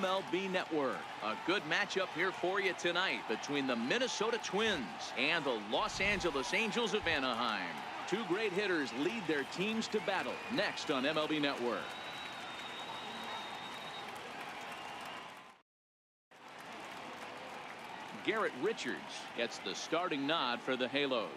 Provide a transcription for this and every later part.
MLB Network. A good matchup here for you tonight between the Minnesota Twins and the Los Angeles Angels of Anaheim. Two great hitters lead their teams to battle next on MLB Network. Garrett Richards gets the starting nod for the Halos.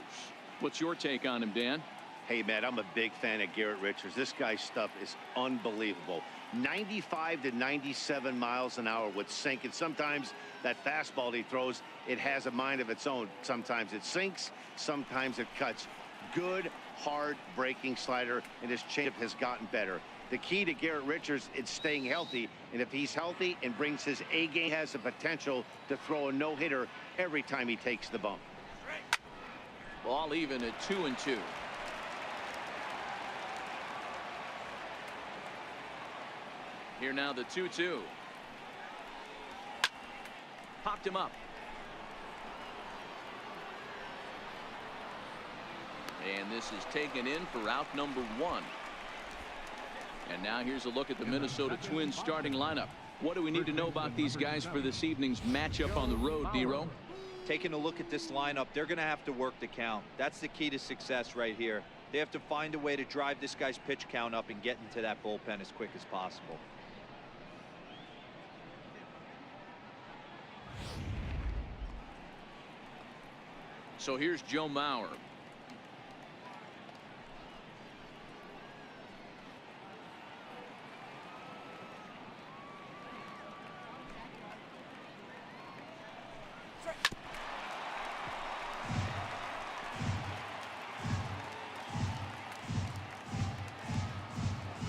What's your take on him, Dan? Hey, Matt, I'm a big fan of Garrett Richards. This guy's stuff is unbelievable. 95 to 97 miles an hour with sink, and sometimes that fastball he throws, it has a mind of its own. Sometimes it sinks, sometimes it cuts. Good, hard breaking slider, and his changeup has gotten better. The key to Garrett Richards is staying healthy, and if he's healthy and brings his A game, he has the potential to throw a no-hitter every time he takes the bump. Ball even at 2-2. Here now the 2-2. Popped him up. And this is taken in for out number 1. And now here's a look at the Minnesota Twins starting lineup. What do we need to know about these guys for this evening's matchup on the road, D-Row? Taking a look at this lineup, they're going to have to work the count. That's the key to success right here. They have to find a way to drive this guy's pitch count up and get into that bullpen as quick as possible. So here's Joe Mauer.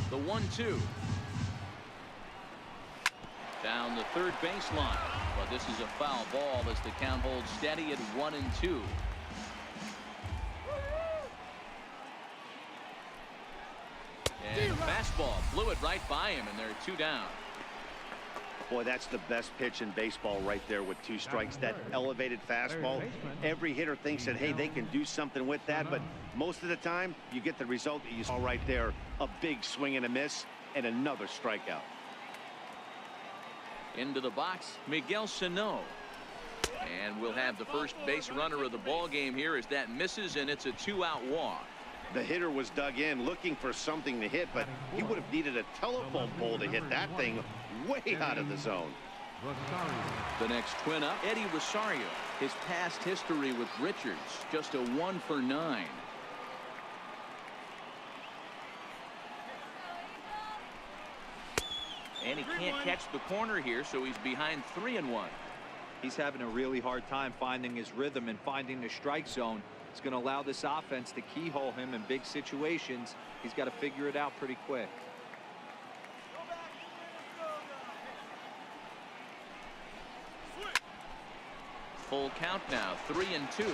The 1-2. Down the third baseline. But this is a foul ball as the count holds steady at 1-2. And fastball flew it right by him, and they're 2 down. Boy, that's the best pitch in baseball right there with 2 strikes. That elevated fastball. Every hitter thinks that, hey, they can do something with that, but most of the time you get the result that you saw right there. A big swing and a miss and another strikeout. Into the box, Miguel Sano. And we'll have the first base runner of the ball game here as that misses, and it's a 2-out walk. The hitter was dug in looking for something to hit, but he would have needed a telephone pole to hit that thing way out of the zone. The next twin up, Eddie Rosario. His past history with Richards, just a 1 for 9. And he can't catch the corner here, so he's behind 3-1. He's having a really hard time finding his rhythm and finding the strike zone. It's going to allow this offense to keyhole him in big situations. He's got to figure it out pretty quick. Full count now, 3-2.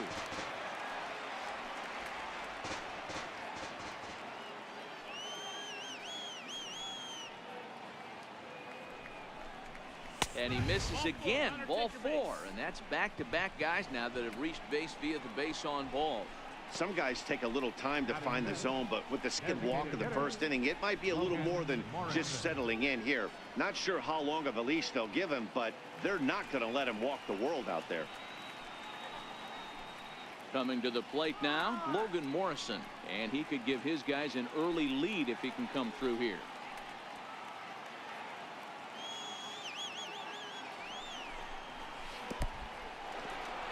And he misses again, ball 4, and that's back-to-back guys now that have reached base via the base on ball. Some guys take a little time to find the zone, but with the skid walk of the first inning, it might be a little more than just settling in here. Not sure how long of a leash they'll give him, but they're not going to let him walk the world out there. Coming to the plate now, Logan Morrison, and he could give his guys an early lead if he can come through here.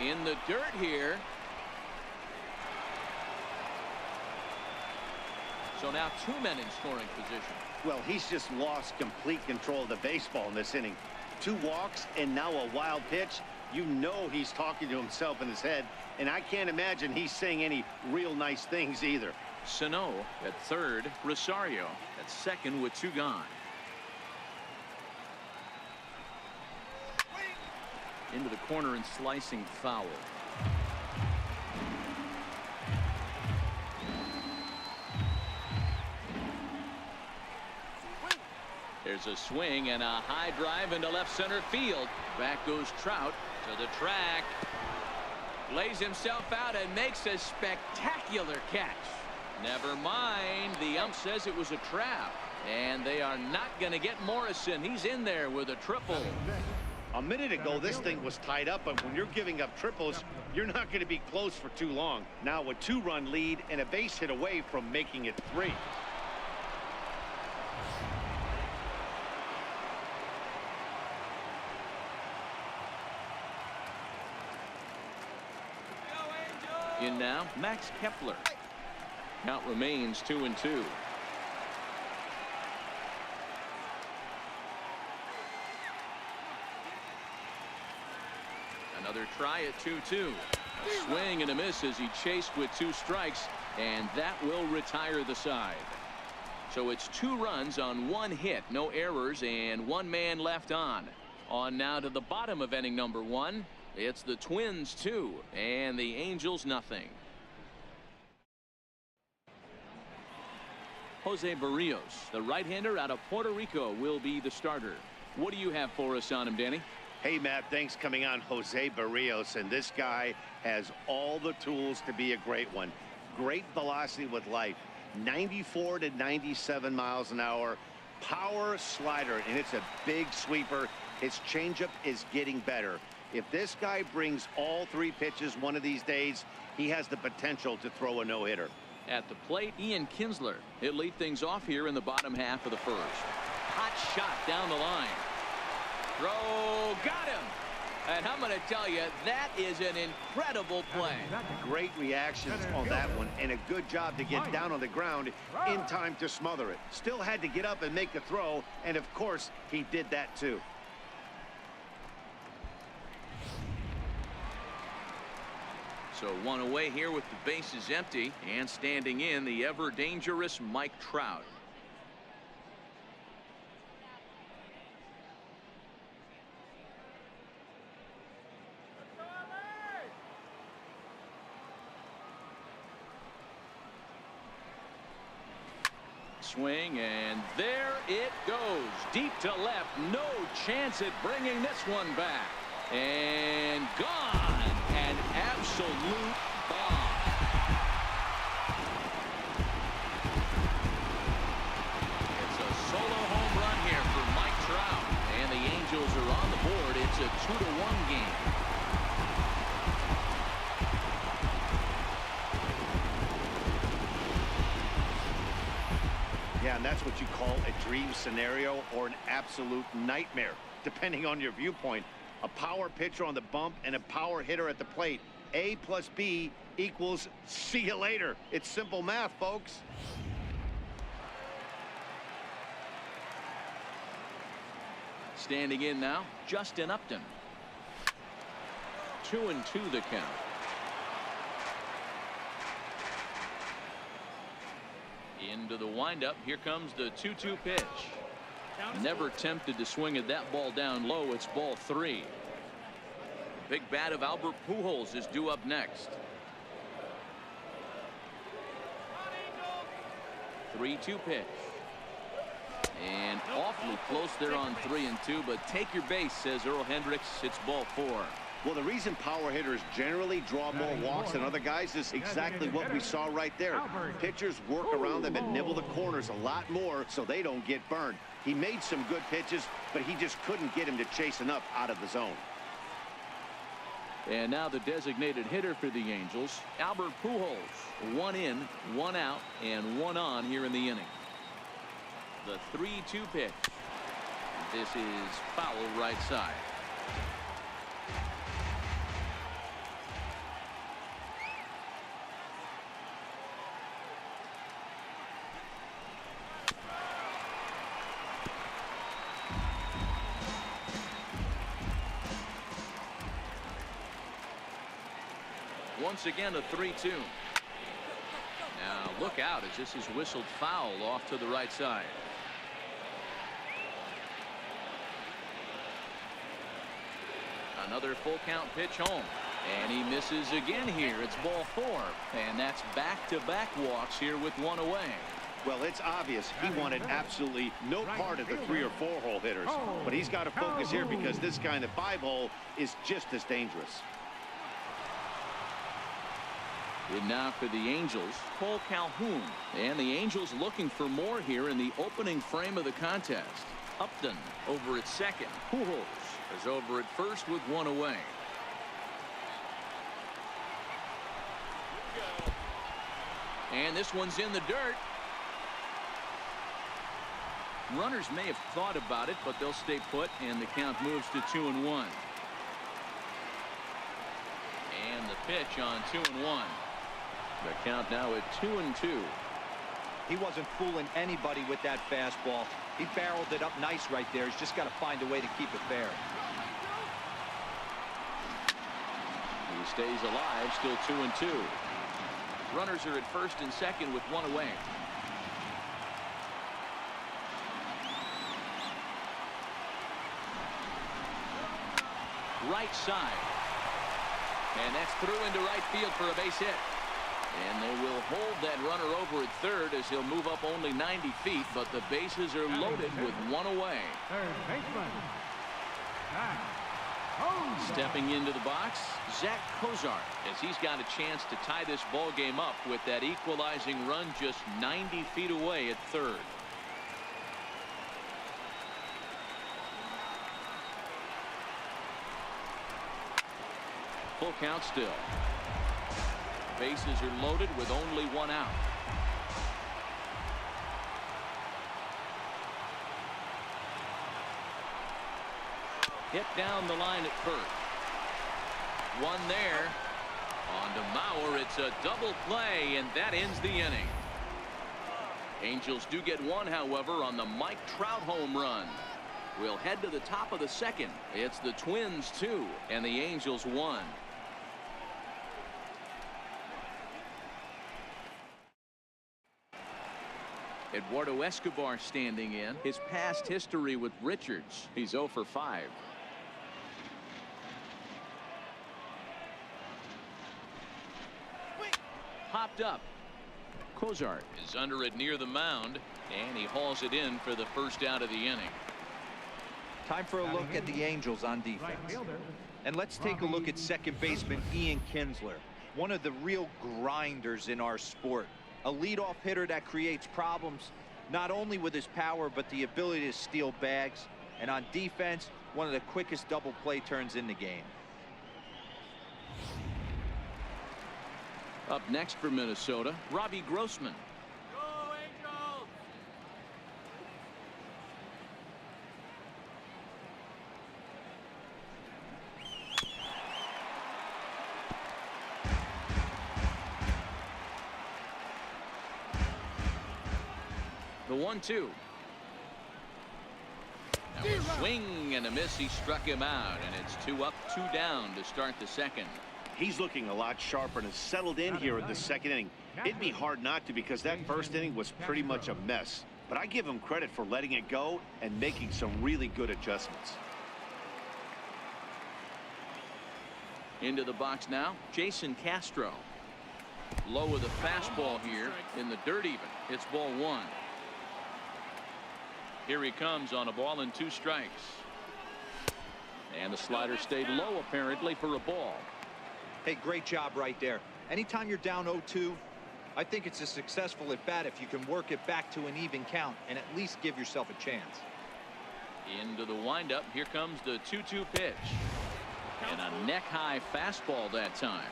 In the dirt here. So now 2 men in scoring position. Well, he's just lost complete control of the baseball in this inning. 2 walks and now a wild pitch. You know he's talking to himself in his head, and I can't imagine he's saying any real nice things either. Sano at third, Rosario at second with 2 gone. Into the corner and slicing foul. There's a swing and a high drive into left center field. Back goes Trout to the track. Lays himself out and makes a spectacular catch. Never mind. The ump says it was a trap. And they are not going to get Morrison. He's in there with a triple. A minute ago, this thing was tied up, but when you're giving up triples, you're not going to be close for too long. Now a 2-run lead and a base hit away from making it 3. In now, Max Kepler. Count remains 2-2. Another try at 2-2. A swing and a miss as he chased with 2 strikes, and that will retire the side. So it's 2 runs on 1 hit, no errors, and 1 man left on. On now to the bottom of inning number 1. It's the Twins 2 and the Angels nothing. Jose Barrios, the right-hander out of Puerto Rico, will be the starter. What do you have for us on him, Danny? Hey, Matt, thanks. Coming on Jose Barrios, and this guy has all the tools to be a great one. Great velocity with life, 94 to 97 miles an hour, power slider, and it's a big sweeper. His changeup is getting better. If this guy brings all 3 pitches one of these days, he has the potential to throw a no-hitter. At the plate, Ian Kinsler. He'll lead things off here in the bottom half of the first. Hot shot down the line. Throw, got him. And I'm going to tell you, that is an incredible play. Great reactions on that one, and a good job to get down on the ground in time to smother it. Still had to get up and make the throw, and of course, he did that too. So 1 away here with the bases empty, and standing in the ever dangerous Mike Trout. Swing, and there it goes. Deep to left. No chance at bringing this one back. And gone. An absolute bomb. It's a solo home run here for Mike Trout. And the Angels are on the board. It's a 2-1 game. Yeah, and that's what you call a dream scenario or an absolute nightmare, depending on your viewpoint. A power pitcher on the bump and a power hitter at the plate. A plus B equals see you later. It's simple math, folks. Standing in now, Justin Upton. 2-2 the count. Into the windup. Here comes the 2-2 pitch. Never tempted to swing at that ball down low. It's ball 3. Big bat of Albert Pujols is due up next. 3-2 pitch. And awfully close there on 3-2, but take your base, says Earl Hendricks. It's ball 4. Well, the reason power hitters generally draw more walks than other guys is exactly what we saw right there. Pitchers work around them and nibble the corners a lot more so they don't get burned. He made some good pitches, but he just couldn't get him to chase enough out of the zone. And now the designated hitter for the Angels, Albert Pujols. 1 in, 1 out, and 1 on here in the inning. The 3-2 pitch. This is foul right side. Once again, a 3-2. Now look out as this is whistled foul off to the right side. Another full count pitch home, and he misses again here. It's ball 4, and that's back-to-back walks here with 1 away. Well, it's obvious he wanted absolutely no part of the 3 or 4 hole hitters, but he's got to focus here because this guy in the 5 hole is just as dangerous. And now for the Angels, Cole Calhoun. And the Angels looking for more here in the opening frame of the contest. Upton over at second. Pujols is over at first with one away. And this one's in the dirt. Runners may have thought about it, but they'll stay put, and the count moves to 2-1. And the pitch on 2-1. The count now at 2-2. He wasn't fooling anybody with that fastball. He barreled it up nice right there. He's just got to find a way to keep it fair. He stays alive, still 2-2. Runners are at first and second with one away. Right side. And that's through into right field for a base hit. And they will hold that runner over at third as he'll move up only 90 feet, but the bases are loaded with one away. Third baseman. Stepping into the box, Zach Cozart, as he's got a chance to tie this ball game up with that equalizing run just 90 feet away at third. Full count still. Bases are loaded with only one out. Hit down the line at first. One there. On to Mauer. It's a double play, and that ends the inning. Angels do get one, however, on the Mike Trout home run. We'll head to the top of the second. It's the Twins 2 and the Angels 1. Eduardo Escobar standing in. His past history with Richards. He's 0 for 5. Popped up. Cozart is under it near the mound, and he hauls it in for the first out of the inning. Time for a look at the Angels on defense. And let's take a look at second baseman Ian Kinsler, one of the real grinders in our sport. A leadoff hitter that creates problems, not only with his power, but the ability to steal bags. And on defense, one of the quickest double play turns in the game. Up next for Minnesota, Robbie Grossman. Go Angels! The 1-2. A swing and a miss. He struck him out, and it's 2 up, 2 down to start the second. He's looking a lot sharper and has settled in here in the second inning. It'd be hard not to, because that first inning was pretty much a mess. But I give him credit for letting it go and making some really good adjustments. Into the box now, Jason Castro. Low with a fastball here in the dirt even. It's ball 1. Here he comes on a ball and 2 strikes. And the slider stayed low apparently for a ball. Hey, great job right there. Anytime you're down 0-2, I think it's a successful at bat if you can work it back to an even count and at least give yourself a chance. Into the windup. Here comes the 2-2 pitch. And a neck-high fastball that time.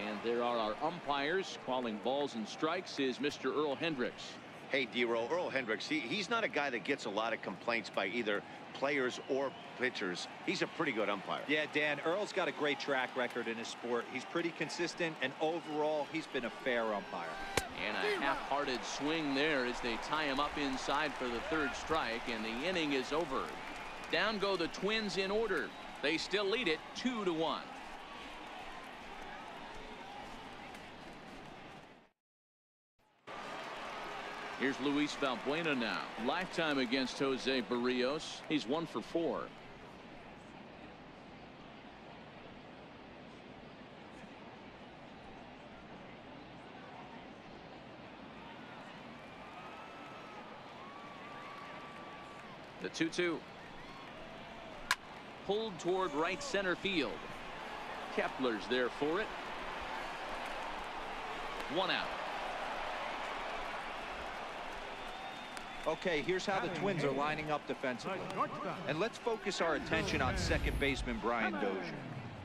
And there are our umpires calling balls and strikes is Mr. Earl Hendricks. Hey, D-Roll, Earl Hendricks, he's not a guy that gets a lot of complaints by either players or pitchers. He's a pretty good umpire. Yeah, Dan, Earl's got a great track record in his sport. He's pretty consistent, and overall, he's been a fair umpire. And a half-hearted swing there as they tie him up inside for the 3rd strike, and the inning is over. Down go the Twins in order. They still lead it 2-1. Here's Luis Valbuena now. Lifetime against Jose Barrios. He's 1 for 4. The 2-2. Pulled toward right center field. Kepler's there for it. 1 out. Okay, here's how the Twins are lining up defensively. And let's focus our attention on second baseman Brian Dozier.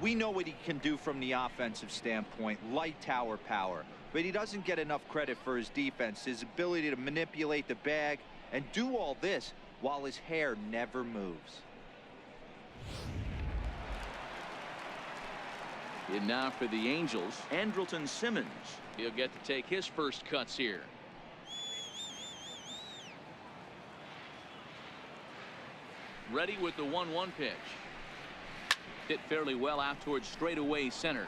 We know what he can do from the offensive standpoint, light tower power. But he doesn't get enough credit for his defense, his ability to manipulate the bag and do all this while his hair never moves. And now for the Angels, Andrelton Simmons. He'll get to take his first cuts here. Ready with the 1-1 pitch. Hit fairly well out towards straightaway center.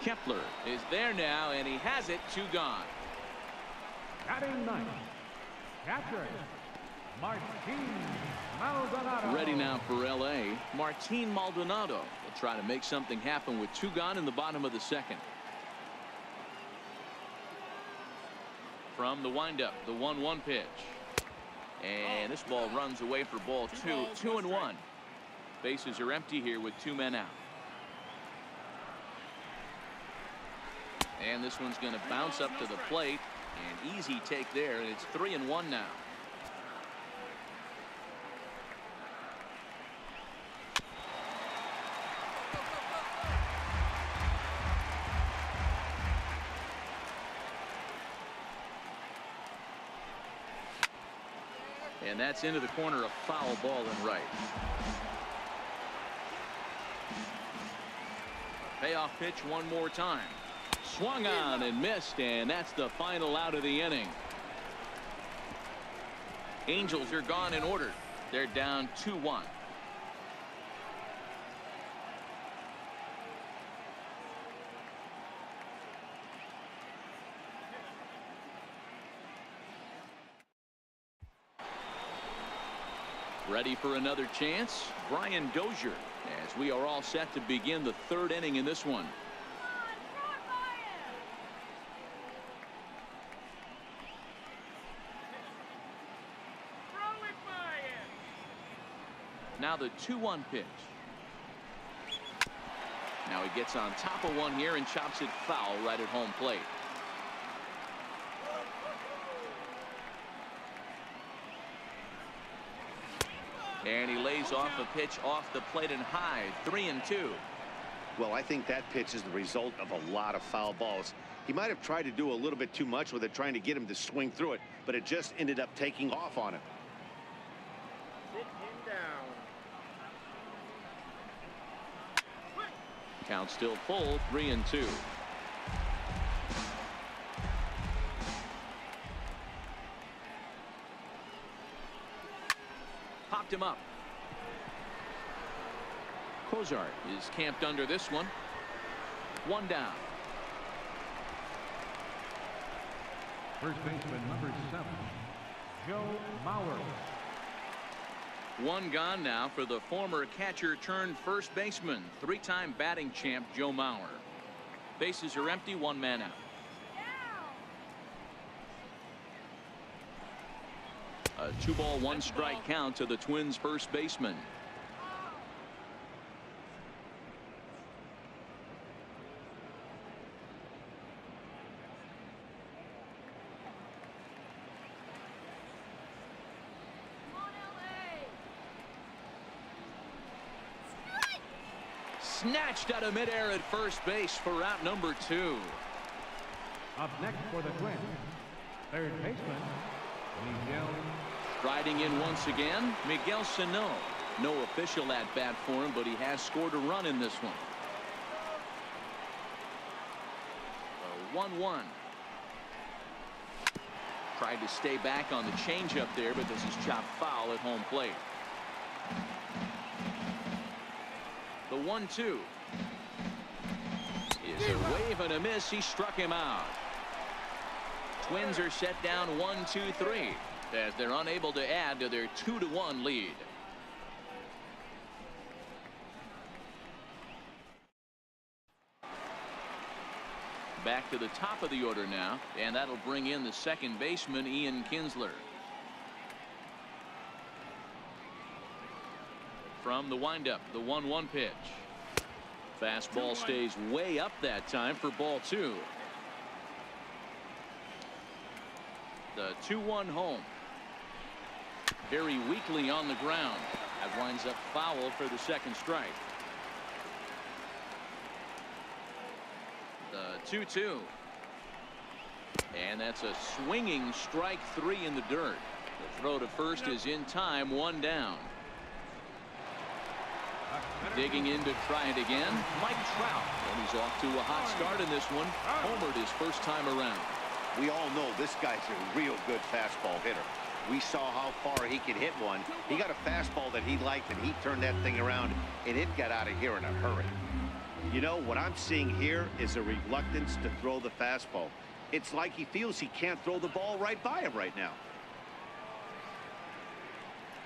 Kepler is there now, and he has it. 2 gone. Batting ninth, catcher, Martin Maldonado. Ready now for L.A. Martin Maldonado will try to make something happen with 2 gone in the bottom of the second. From the windup, the 1-1 pitch. And this ball runs away for ball 2. 2-1. Bases are empty here with 2 men out. And this one's going to bounce up to the plate. An easy take there, and it's 3-1 now. And that's into the corner, a foul ball and right. Payoff pitch one more time. Swung on and missed, and that's the final out of the inning. Angels are gone in order. They're down 2-1. Ready for another chance? Brian Dozier, as we are all set to begin the 3rd inning in this one. Now the 2-1 pitch. Now he gets on top of one here and chops it foul right at home plate. And he lays off a pitch off the plate and high. 3-2. Well, I think that pitch is the result of a lot of foul balls. He might have tried to do a little bit too much with it, trying to get him to swing through it, but it just ended up taking off on him. Sit him down. Count still full. 3-2. Popped him up. Cozart is camped under this one. 1 down. First baseman number 7, Joe Mauer. 1 gone now for the former catcher turned first baseman, 3-time batting champ Joe Mauer. Bases are empty. 1 man out. A 2-ball 1-strike count to the Twins first baseman. Snatched out of midair at first base for out number 2. Up next for the Twins, third baseman, Miguel. Striding in once again, Miguel Sano. No official at bat for him, but he has scored a run in this one. 1-1. Tried to stay back on the changeup there, but this is chopped foul at home plate. The 1-2 is a wave and a miss. He struck him out. Twins are set down 1-2-3 as they're unable to add to their 2-1 lead. Back to the top of the order now, and that'll bring in the second baseman Ian Kinsler. From the windup, the 1-1 pitch. Fastball stays way up that time for ball 2. The 2-1 home. Very weakly on the ground. That winds up foul for the second strike. The 2-2. And that's a swinging strike 3 in the dirt. The throw to first is in time, 1 down. Digging in to try it again, Mike Trout. And he's off to a hot start in this one. Homered his first time around. We all know this guy's a real good fastball hitter. We saw how far he could hit one. He got a fastball that he liked, and he turned that thing around, and it got out of here in a hurry. You know, what I'm seeing here is a reluctance to throw the fastball. It's like he feels he can't throw the ball right by him right now.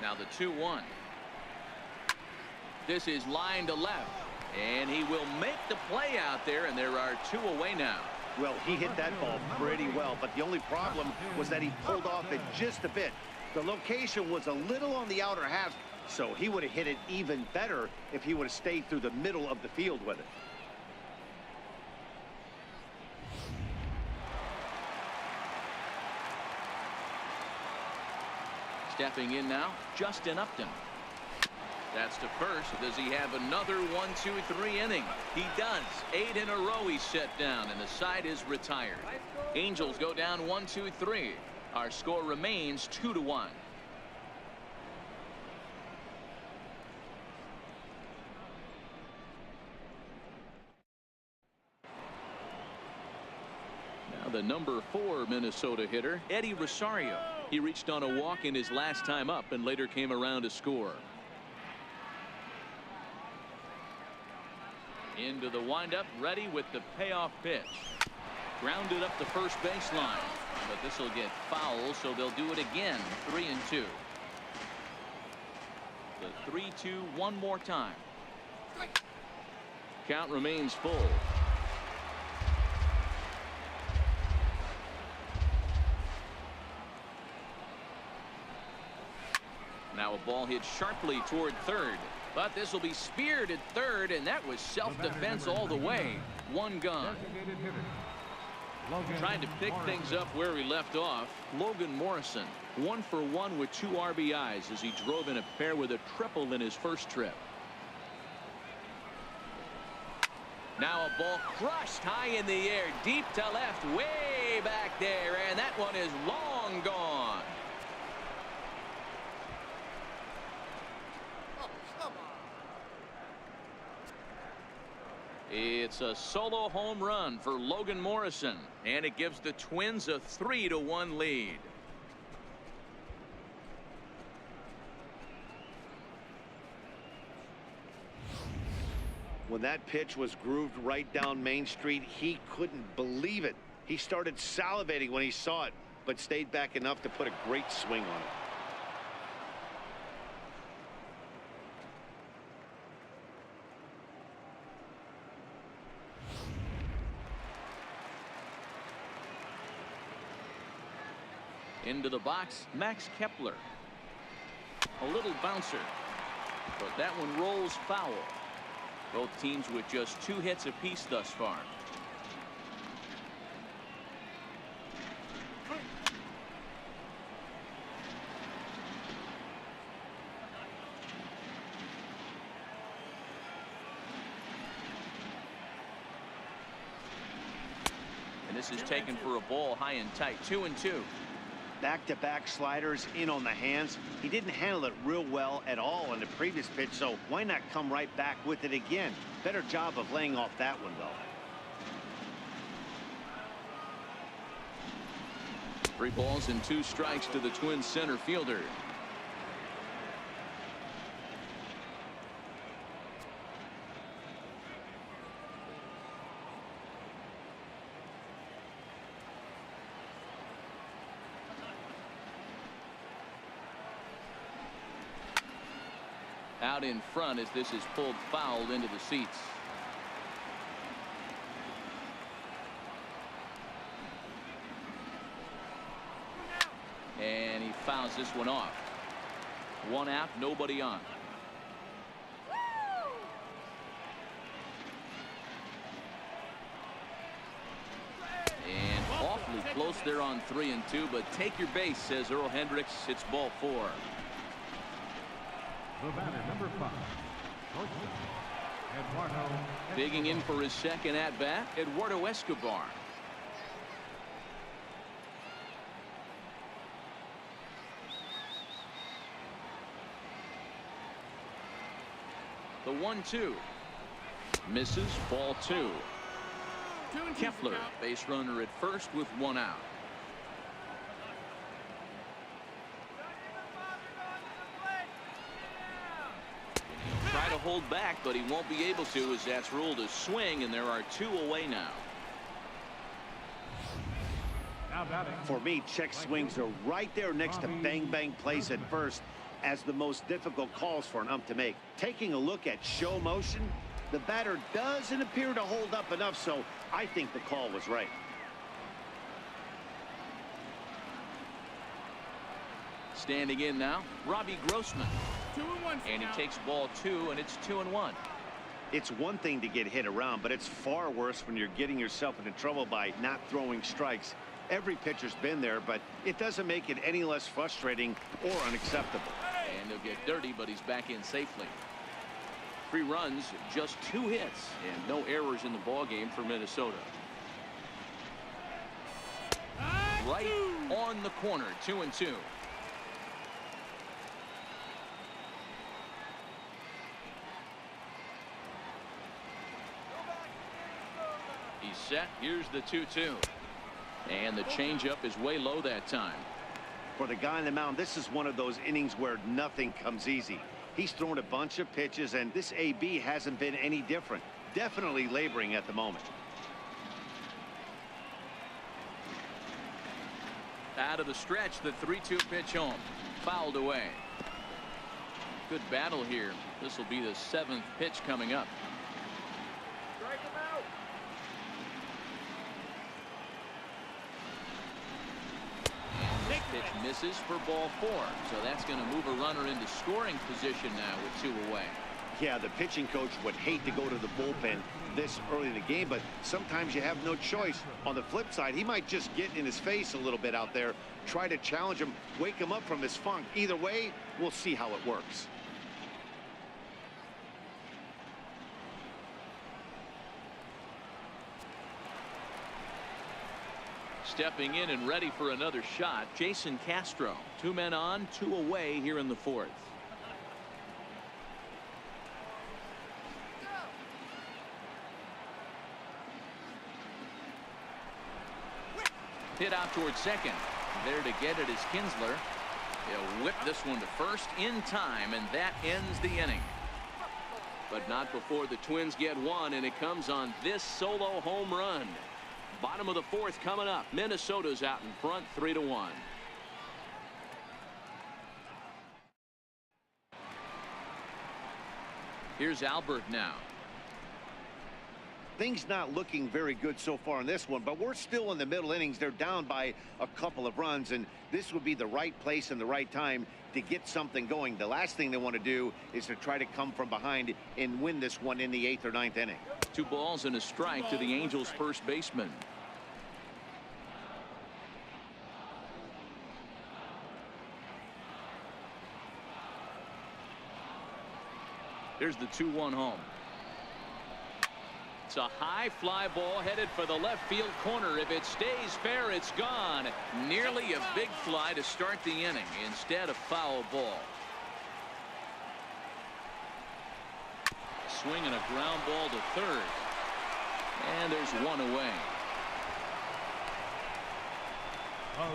Now the 2-1. This is line to left, and he will make the play out there, and there are 2 away now. Well, he hit that ball pretty well, but the only problem was that he pulled off it just a bit. The location was a little on the outer half, so he would have hit it even better if he would have stayed through the middle of the field with it. Stepping in now, Justin Upton. That's to first. Does he have another 1-2-3 inning? He does. 8 in a row he's set down, and the side is retired. Angels go down 1-2-3. Our score remains 2-1. Now the number 4 Minnesota hitter, Eddie Rosario. He reached on a walk in his last time up and later came around to score. Into the windup, ready with the payoff pitch. Grounded up the first baseline, but this will get foul, so they'll do it again. 3-2. The 3-2 one more time. Count remains full. Now a ball hit sharply toward third. But this will be speared at third, and that was self-defense all the way. 1 gone. Trying to pick things up where he left off. Logan Morrison, 1 for 1 with 2 RBIs as he drove in a pair with a triple in his first trip. Now a ball crushed high in the air, deep to left, way back there, and that one is long gone. It's a solo home run for Logan Morrison, and it gives the Twins a 3-1 lead. When that pitch was grooved right down Main Street, he couldn't believe it. He started salivating when he saw it, but stayed back enough to put a great swing on it. Into the box, Max Kepler. A little bouncer, but that one rolls foul. Both teams with just 2 hits apiece thus far. And this is taken for a ball high and tight. 2-2. Back-to-back sliders in on the hands. He didn't handle it real well at all on the previous pitch, so why not come right back with it again? Better job of laying off that one, though. 3 balls and 2 strikes to the Twins center fielder. Out in front as this is pulled foul into the seats. And he fouls this one off. 1 out, nobody on. And awfully close they're on 3-2, but take your base, says Earl Hendricks. It's ball 4. The batter, number 5, shortstop, Eduardo Digging in for his second at-bat, Eduardo Escobar. The 1-2. Misses, ball 2. Kepler, base runner at first with 1 out. Try to hold back, but he won't be able to, as that's ruled a swing, and there are 2 away now. now batting. For me, check swings are right there next to bang bang plays at first as the most difficult calls for an ump to make. Taking a look at show motion, the batter doesn't appear to hold up enough, so I think the call was right. Standing in now, Robbie Grossman. 2-1. And he takes ball 2, and it's 2-1. It's one thing to get hit around, but it's far worse when you're getting yourself into trouble by not throwing strikes. Every pitcher's been there, but it doesn't make it any less frustrating or unacceptable. And he'll get dirty, but he's back in safely. 3 runs, just 2 hits, and no errors in the ball game for Minnesota. Right on the corner, 2-2. He's set. Here's the 2-2. And the changeup is way low that time. For the guy on the mound, this is one of those innings where nothing comes easy. He's thrown a bunch of pitches, and this AB hasn't been any different. Definitely laboring at the moment. Out of the stretch, the 3-2 pitch home. Fouled away. Good battle here. This will be the 7th pitch coming up. Strike him out. This pitch misses for ball 4. So that's going to move a runner into scoring position now with 2 away. Yeah, the pitching coach would hate to go to the bullpen this early in the game, but sometimes you have no choice. On the flip side, he might just get in his face a little bit out there, try to challenge him, wake him up from his funk. Either way, we'll see how it works. Stepping in and ready for another shot, Jason Castro. 2 men on, 2 away here in the 4th. Hit out towards second. There to get it is Kinsler. He'll whip this one to first in time, and that ends the inning. But not before the Twins get one, and it comes on this solo home run. Bottom of the 4th coming up. Minnesota's out in front 3-1. Here's Albert now. Things not looking very good so far in this one, but we're still in the middle innings. They're down by a couple of runs, and this would be the right place and the right time to get something going. The last thing they want to do is to try to come from behind and win this one in the 8th or 9th inning. 2 balls and a strike to the Angels first baseman. Here's the 2-1 home. It's a high fly ball headed for the left field corner. If it stays fair, it's gone. Nearly a big fly to start the inning. Instead, a foul ball. Swing and a ground ball to third. And there's 1 away.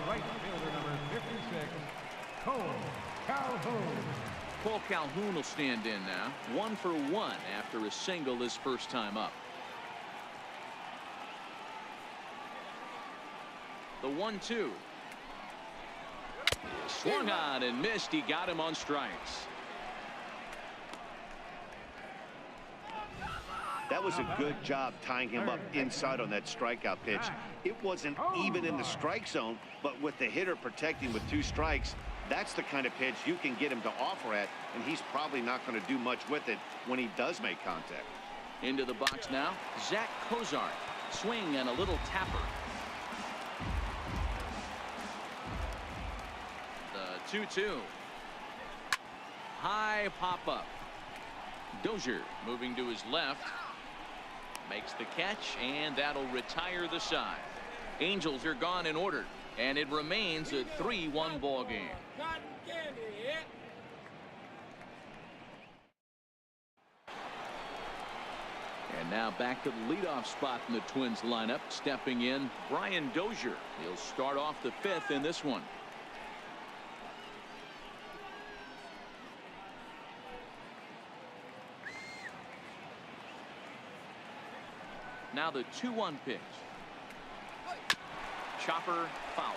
Right fielder number 56, Cole Calhoun. Cole Calhoun will stand in now. 1 for 1 after a single his first time up. The 1-2. Swung on and missed. He got him on strikes. That was a good job tying him up inside on that strikeout pitch. It wasn't even in the strike zone, but with the hitter protecting with 2 strikes, that's the kind of pitch you can get him to offer at, and he's probably not going to do much with it when he does make contact. Into the box now, Zach Cozart. Swing and a little tapper. 2-2. High pop-up. Dozier moving to his left. Makes the catch, and that'll retire the side. Angels are gone in order, and it remains a 3-1 ball game. Cotton candy, yeah. And now back to the leadoff spot in the Twins lineup. Stepping in, Brian Dozier. He'll start off the 5th in this one. Now the 2-1 pitch. Chopper foul.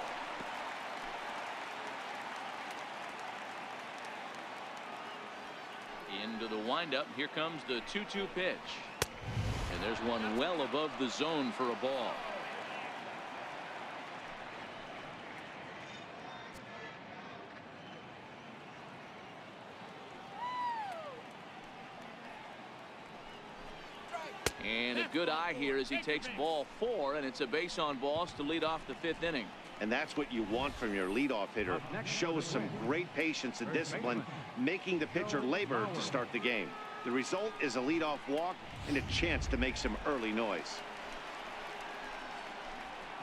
Into the windup. Here comes the 2-2 pitch. And there's one well above the zone for a ball. And a good eye here as he takes ball 4, and it's a base on balls to lead off the 5th inning. And that's what you want from your leadoff hitter. Shows some great patience and discipline, making the pitcher labor to start the game. The result is a leadoff walk and a chance to make some early noise.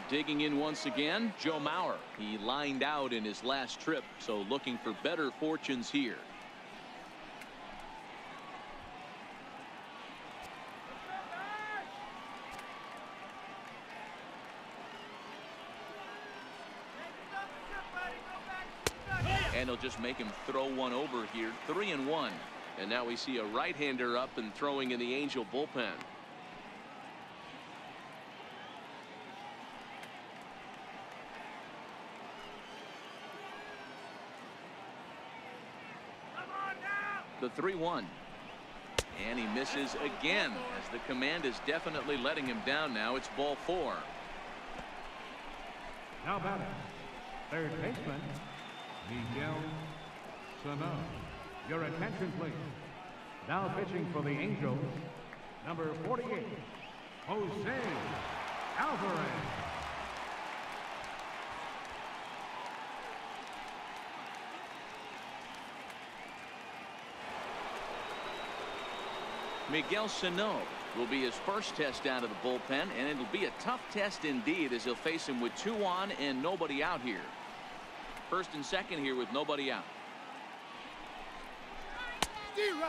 Digging in once again, Joe Mauer. He lined out in his last trip, so looking for better fortunes here. And he'll just make him throw one over here. 3-1. And now we see a right-hander up and throwing in the Angel bullpen. The 3-1. And he misses again as the command is definitely letting him down now. It's ball 4. Now batting, third baseman, Miguel Sano. Your attention, please. Now pitching for the Angels, number 48, Jose Alvarez. Miguel Sano will be his first test out of the bullpen, and it'll be a tough test indeed as he'll face him with 2 on and nobody out here. First and second here with nobody out.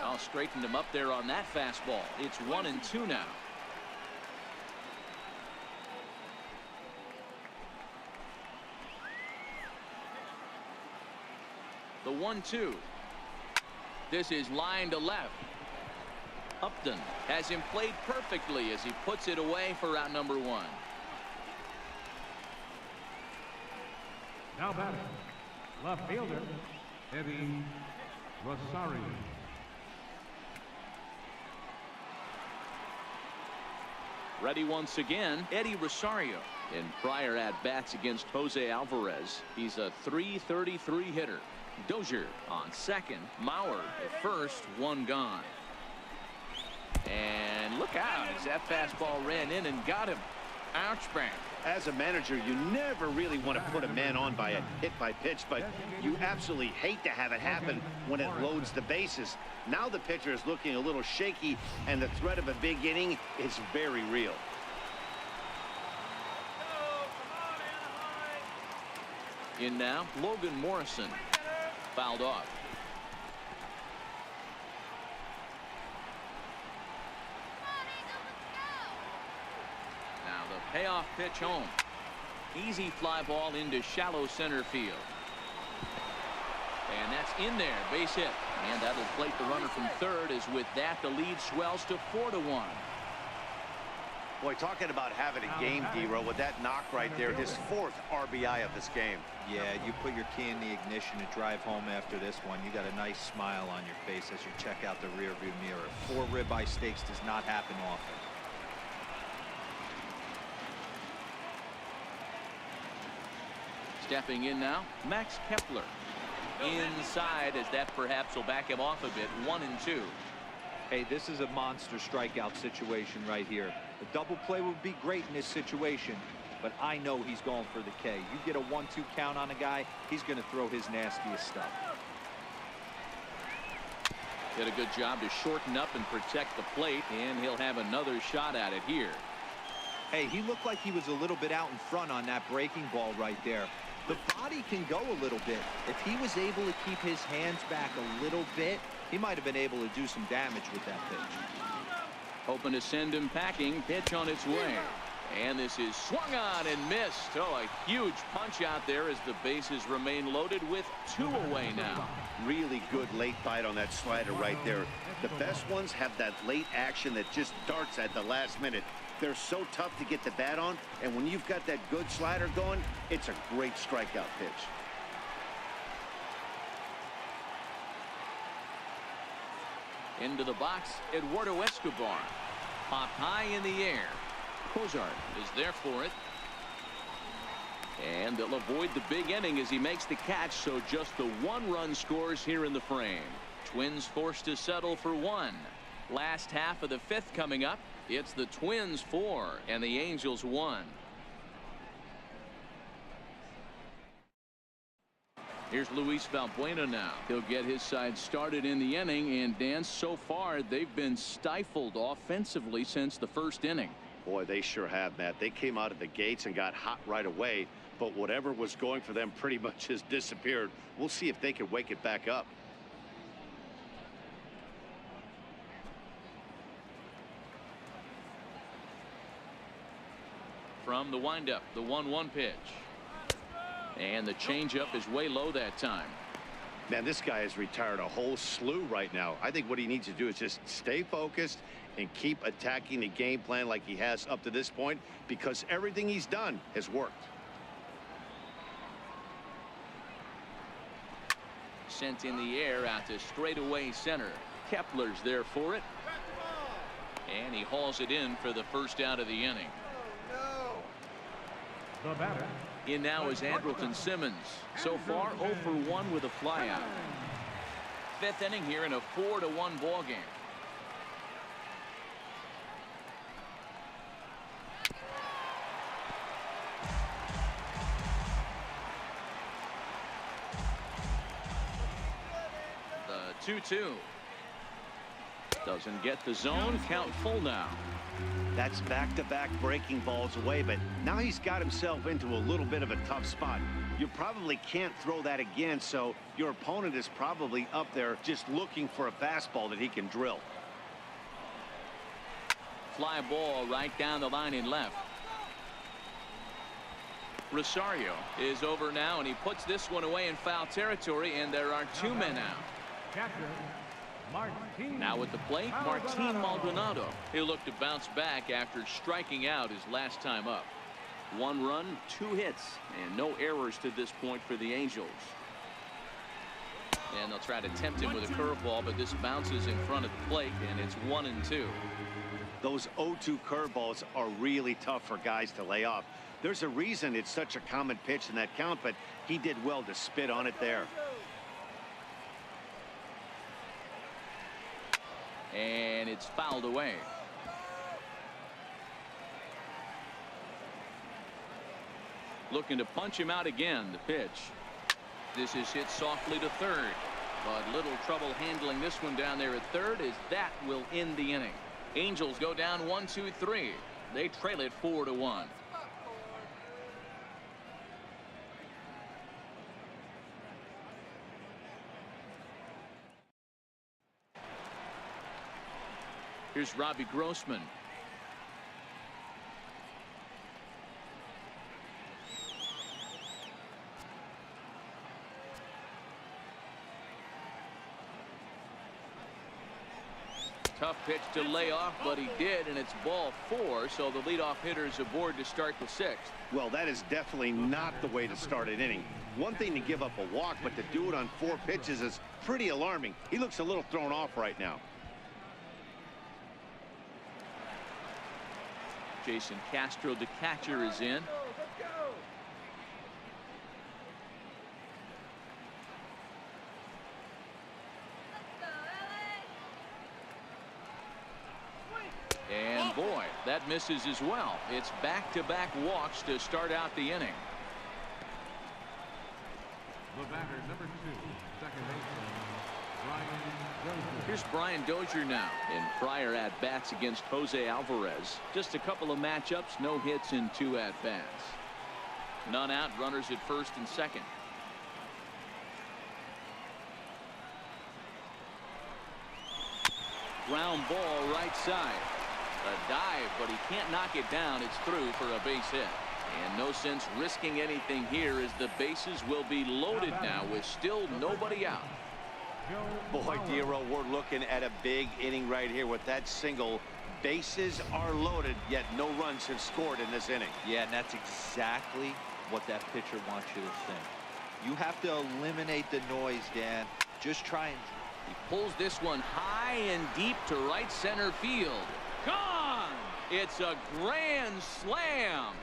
I'll straighten him up there on that fastball. It's 1-2 now. The 1-2. This is line to left. Upton has him played perfectly as he puts it away for out number 1. Now batting, left fielder, Eddie Rosario. Ready once again, Eddie Rosario. In prior at-bats against Jose Alvarez, he's a .333 hitter. Dozier on second, Mauer at first, 1 gone. And look out as that fastball ran in and got him. Ouch bang. As a manager, you never really want to put a man on by a hit by pitch, but you absolutely hate to have it happen when it loads the bases. Now the pitcher is looking a little shaky, and the threat of a big inning is very real. In now, Logan Morrison. Fouled off. Now the payoff pitch home. Easy fly ball into shallow center field. And that's in there, base hit. And that'll plate the runner from third, as with that the lead swells to 4-1. Boy, talking about having a game, D-Row, with that knock right there, his 4th RBI of this game. Yeah, you put your key in the ignition to drive home after this one. You got a nice smile on your face as you check out the rearview mirror. 4 ribeye steaks does not happen often. Stepping in now, Max Kepler. Inside, as that perhaps will back him off a bit. 1-2. Hey, this is a monster strikeout situation right here. A double play would be great in this situation, but I know he's going for the K. You get a 1-2 count on a guy, he's going to throw his nastiest stuff. Did a good job to shorten up and protect the plate, and he'll have another shot at it here. Hey, he looked like he was a little bit out in front on that breaking ball right there. The body can go a little bit. If he was able to keep his hands back a little bit, he might have been able to do some damage with that pitch. Hoping to send him packing. Pitch on its way. And this is swung on and missed. Oh, a huge punch out there as the bases remain loaded with 2 away now. Really good late bite on that slider right there. The best ones have that late action that just darts at the last minute. They're so tough to get the bat on, and when you've got that good slider going, it's a great strikeout pitch. Into the box, Eduardo Escobar. Popped high in the air. Cozart is there for it. And they'll avoid the big inning as he makes the catch, so just the 1-run scores here in the frame. Twins forced to settle for 1. Last half of the 5th coming up. It's the Twins 4 and the Angels 1. Here's Luis Valbuena now. He'll get his side started in the inning, and Dan, so far they've been stifled offensively since the 1st inning. Boy, they sure have, Matt. They came out of the gates and got hot right away, but whatever was going for them pretty much has disappeared. We'll see if they can wake it back up. From the windup, the 1-1 pitch. And the changeup is way low that time. Man, this guy has retired a whole slew right now. I think what he needs to do is just stay focused and keep attacking the game plan like he has up to this point, because everything he's done has worked. Sent in the air out to straightaway center. Kepler's there for it. And he hauls it in for the first out of the inning. The batter. In now is Andrelton Simmons. So far 0 for 1 with a flyout. 5th inning here in a 4-1 ball game. The 2-2. Doesn't get the zone. Count full now. That's back-to-back breaking balls away, but now he's got himself into a little bit of a tough spot. You probably can't throw that again, so your opponent is probably up there just looking for a fastball that he can drill. Fly ball right down the line in left. Rosario is over now, and he puts this one away in foul territory, and there are 2 men out. Catcher, Martin. Now at the plate, Martin Maldonado. He'll look to bounce back after striking out his last time up. 1 run, 2 hits, and no errors to this point for the Angels. And they'll try to tempt him with a curveball, but this bounces in front of the plate, and it's 1-2. Those 0-2 curveballs are really tough for guys to lay off. There's a reason it's such a common pitch in that count, but he did well to spit on it there. And it's fouled away. Looking to punch him out again. The pitch. This is hit softly to third, but little trouble handling this one down there at third, as that will end the inning. Angels go down 1-2-3. They trail it 4-1. Here's Robbie Grossman. Tough pitch to lay off, but he did, and it's ball 4, so the leadoff hitter is aboard to start the 6th. Well, that is definitely not the way to start an inning. One thing to give up a walk, but to do it on 4 pitches is pretty alarming. He looks a little thrown off right now. Jason Castro, the catcher, is in. And And boy, that misses as well. It's back-to-back walks to start out the inning. The batter, number 2, second baseman, Brian Dozier. Here's Brian Dozier now. In prior at-bats against Jose Alvarez, just a couple of matchups, no hits in 2 at-bats. None out, runners at first and second. Ground ball right side. A dive, but he can't knock it down. It's through for a base hit. And no sense risking anything here as the bases will be loaded now with still nobody out. Boy, Dero, we're looking at a big inning right here with that single. Bases are loaded, yet no runs have scored in this inning. Yeah, and that's exactly what that pitcher wants you to think. You have to eliminate the noise, Dan. Just try and... He pulls this one high and deep to right center field. Gone! It's a grand slam.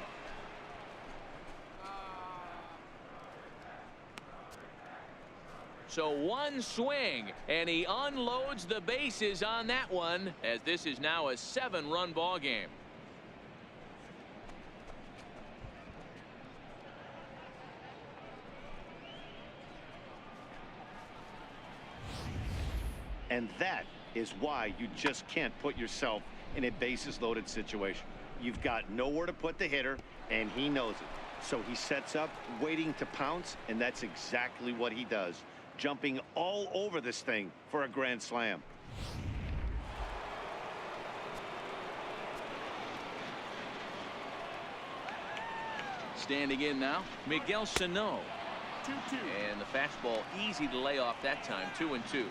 So one swing, and he unloads the bases on that one, as this is now a 7-run ball game. And that is why you just can't put yourself in a bases loaded situation. You've got nowhere to put the hitter, and he knows it. So he sets up, waiting to pounce, and that's exactly what he does. Jumping all over this thing for a grand slam. Standing in now, Miguel Sano. 2-2. And the fastball easy to lay off that time, 2-2.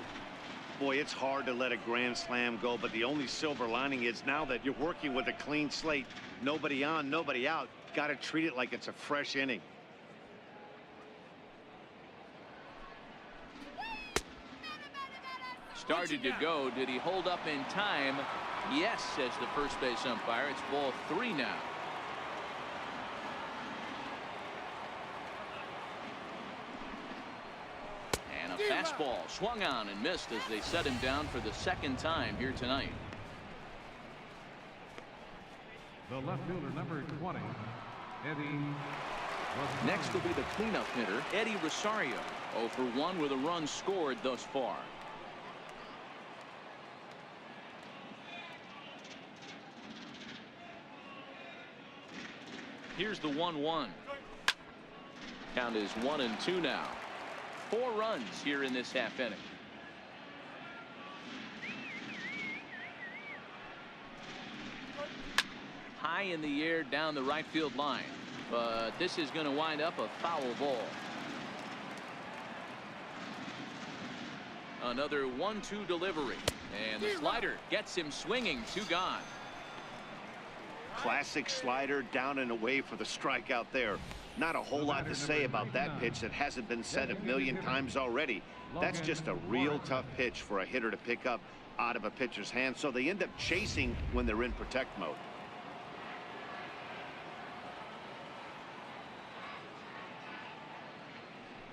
Boy, it's hard to let a grand slam go, but the only silver lining is now that you're working with a clean slate, nobody on, nobody out, got to treat it like it's a fresh inning. Started to go. Did he hold up in time? Yes, says the first base umpire. It's ball 3 now. And a fastball swung on and missed as they set him down for the second time here tonight. The left fielder, number 20, Eddie. Next will be the cleanup hitter, Eddie Rosario. 0 for 1 with a run scored thus far. Here's the 1-1. Count is 1-2 now. 4 runs here in this half inning. High in the air down the right field line, but this is going to wind up a foul ball. Another 1-2 delivery, and the slider gets him swinging. 2 gone. Classic slider down and away for the strikeout there. Not a whole lot to say about that pitch that hasn't been said a million times already. That's just a real tough pitch for a hitter to pick up out of a pitcher's hand, so they end up chasing when they're in protect mode.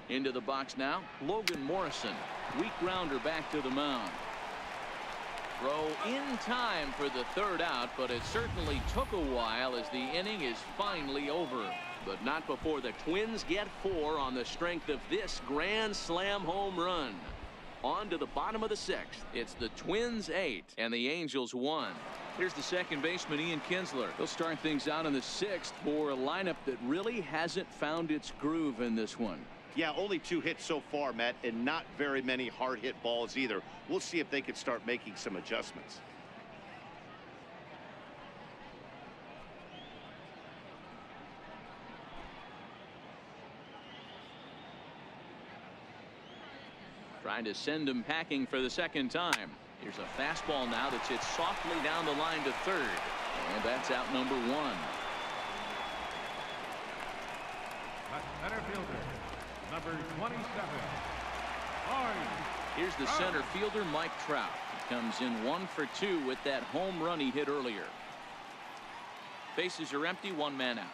Into the box now, Logan Morrison. Weak grounder back to the mound. Throw in time for the 3rd out, but it certainly took a while as the inning is finally over. But not before the Twins get 4 on the strength of this grand slam home run. On to the bottom of the 6th. It's the Twins 8 and the Angels 1. Here's the second baseman, Ian Kinsler. They'll start things out in the 6th for a lineup that really hasn't found its groove in this one. Yeah, only 2 hits so far, Matt, and not very many hard hit balls either. We'll see if they can start making some adjustments. Trying to send him packing for the 2nd time. Here's a fastball now that's hit softly down the line to 3rd. And that's out number 1. Center fielder, number 27, Arnie. Here's the center fielder, Mike Trout. He comes in 1 for 2 with that home run he hit earlier. Bases are empty, 1 man out.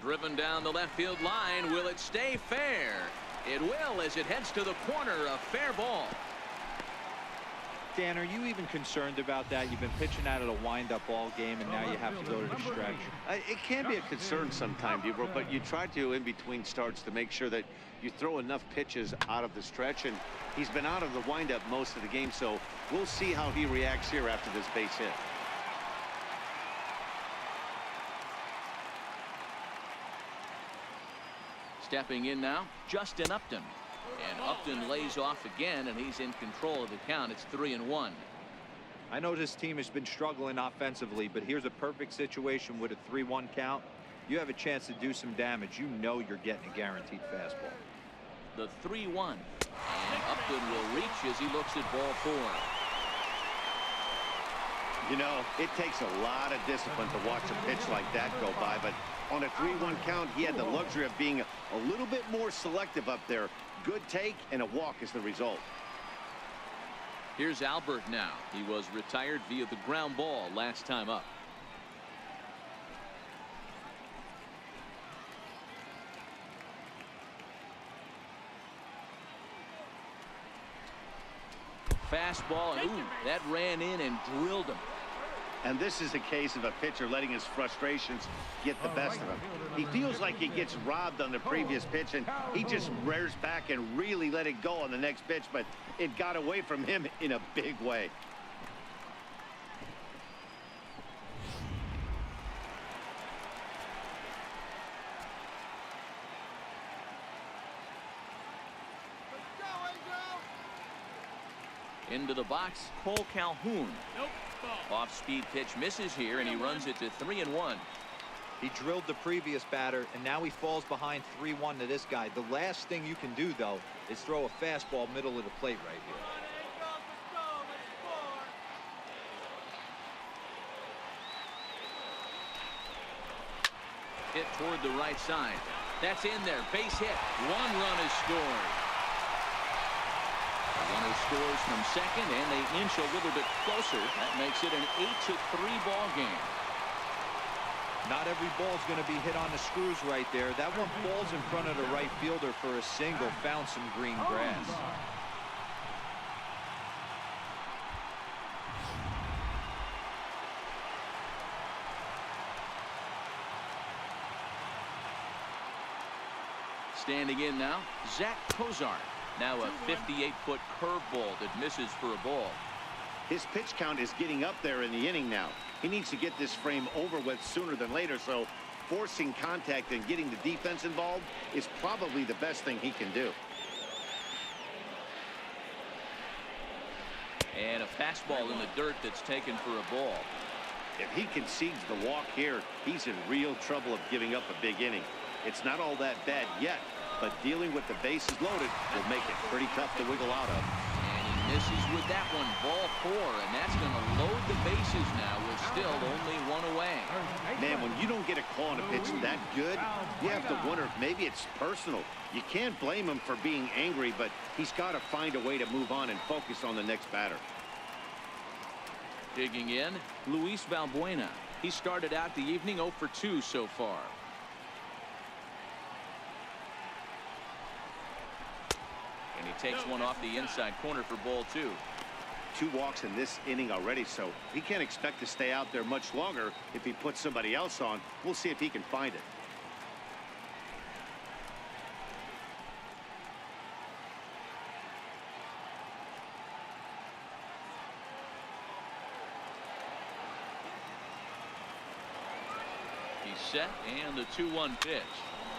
Driven down the left field line. Will it stay fair? It will as it heads to the corner. A fair ball. Dan, are you even concerned about that? You've been pitching out of a wind-up ball game, and now you have to go to the stretch. It can be a concern sometimes, but you try to in between starts to make sure that you throw enough pitches out of the stretch, and he's been out of the windup most of the game, so we'll see how he reacts here after this base hit. Stepping in now, Justin Upton. And Upton lays off again, and he's in control of the count. It's 3-1. I know this team has been struggling offensively, but here's a perfect situation with a 3-1 count. You have a chance to do some damage. You know you're getting a guaranteed fastball. The 3-1. And Upton will reach as he looks at ball 4. You know, it takes a lot of discipline to watch a pitch like that go by, but on a 3-1 count, he had the luxury of being a little bit more selective up there. Good take and a walk is the result. Here's Albert now. He was retired via the ground ball last time up. Fastball, and ooh, that ran in and drilled him. And this is a case of a pitcher letting his frustrations get the best of him. He feels like he gets robbed on the previous pitch, and he just rears back and really let it go on the next pitch, but it got away from him in a big way. Into the box, Cole Calhoun. Off-speed pitch misses here, and he runs it to 3-1. He drilled the previous batter, and now he falls behind 3-1 to this guy. The last thing you can do, though, is throw a fastball middle of the plate right here. Hit toward the right side. That's in there. Base hit. 1 run is scored. The runner scores from second, and they inch a little bit closer. That makes it an 8-3 ball game. Not every ball's going to be hit on the screws right there. That one falls in front of the right fielder for a single. Found some green grass. Standing in now, Zach Cozart. Now a 58-foot curveball that misses for a ball. His pitch count is getting up there in the inning now. He needs to get this frame over with sooner than later, so forcing contact and getting the defense involved is probably the best thing he can do. And a fastball in the dirt that's taken for a ball. If he concedes the walk here, he's in real trouble of giving up a big inning. It's not all that bad yet, but dealing with the bases loaded will make it pretty tough to wiggle out of. And he misses with that one. Ball 4, and that's going to load the bases now with still only 1 away. Man, when you don't get a call on a pitch that good, you have to wonder if maybe it's personal. You can't blame him for being angry, but he's got to find a way to move on and focus on the next batter. Digging in, Luis Valbuena. He started out the evening 0 for 2 so far. And he takes one off the inside corner for ball 2. 2 walks in this inning already, so he can't expect to stay out there much longer if he puts somebody else on. We'll see if he can find it. He's set, and the 2-1 pitch.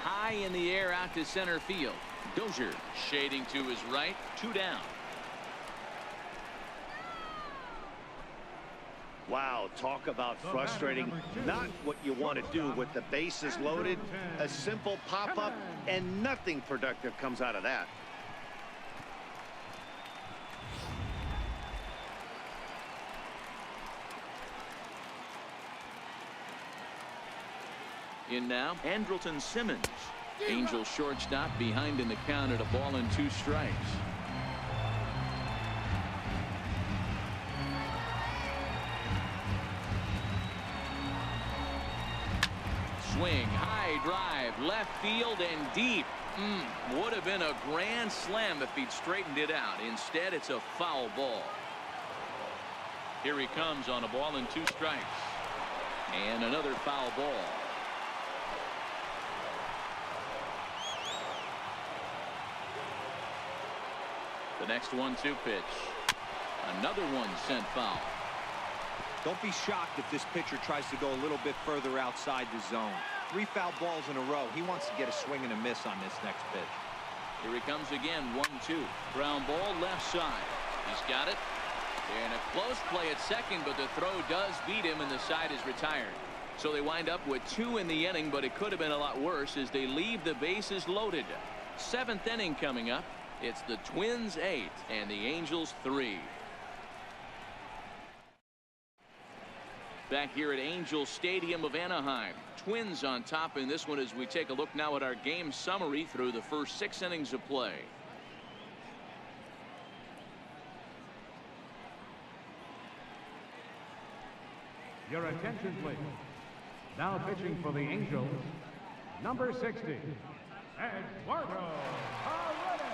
High in the air out to center field. Dozier shading to his right. 2 down. Wow, talk about frustrating. Not what you want to do with the bases loaded. A simple pop-up, and nothing productive comes out of that. In now, Andrelton Simmons. Angels shortstop behind in the count at a ball and 2 strikes. Swing, high drive, left field and deep. Would have been a grand slam if he'd straightened it out. Instead, it's a foul ball. Here he comes on a ball and 2 strikes. And another foul ball. The next 1-2 pitch. Another one sent foul. Don't be shocked if this pitcher tries to go a little bit further outside the zone. 3 foul balls in a row. He wants to get a swing and a miss on this next pitch. Here he comes again. 1-2. Ground ball left side. He's got it. And a close play at second, but the throw does beat him and the side is retired. So they wind up with 2 in the inning, but it could have been a lot worse as they leave the bases loaded. 7th inning coming up. It's the Twins 8 and the Angels 3. Back here at Angel Stadium of Anaheim. Twins on top in this one as we take a look now at our game summary through the first 6 innings of play. Your attention, please. Now pitching for the Angels, number 60, Eduardo Paredes.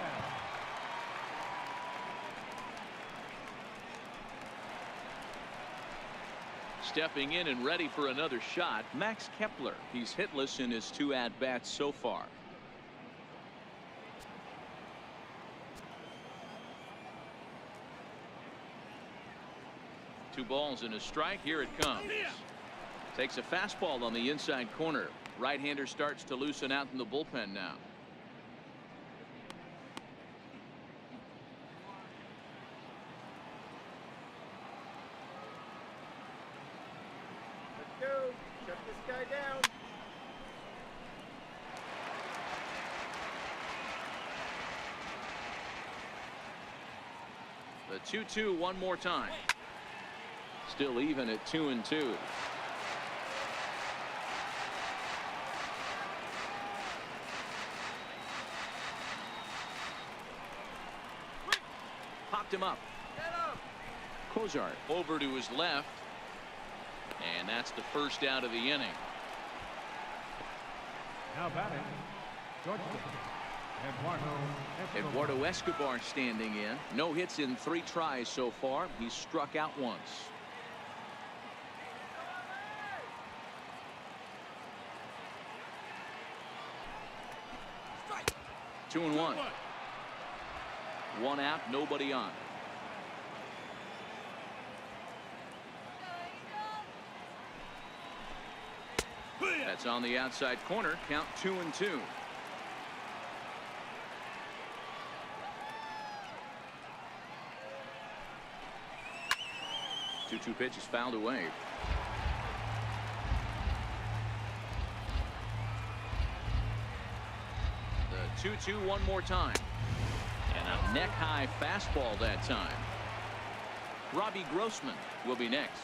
Stepping in and ready for another shot, Max Kepler. He's hitless in his 2 at-bats so far. Two balls and a strike. Here it comes. Takes a fastball on the inside corner. Right-hander starts to loosen out in the bullpen now. Let's go. Shut this guy down. The 2-2 one more time. Still even at 2-2. Popped him up. Cozart over to his left. And that's the first out of the inning. Now batting, shortstop, Eduardo Escobar standing in. No hits in 3 tries so far. He's struck out once. Strike. 2-1. 1 out, nobody on. That's on the outside corner. Count 2-2. 2-2 pitch is fouled away. The 2-2 one more time. And a neck-high fastball that time. Robbie Grossman will be next.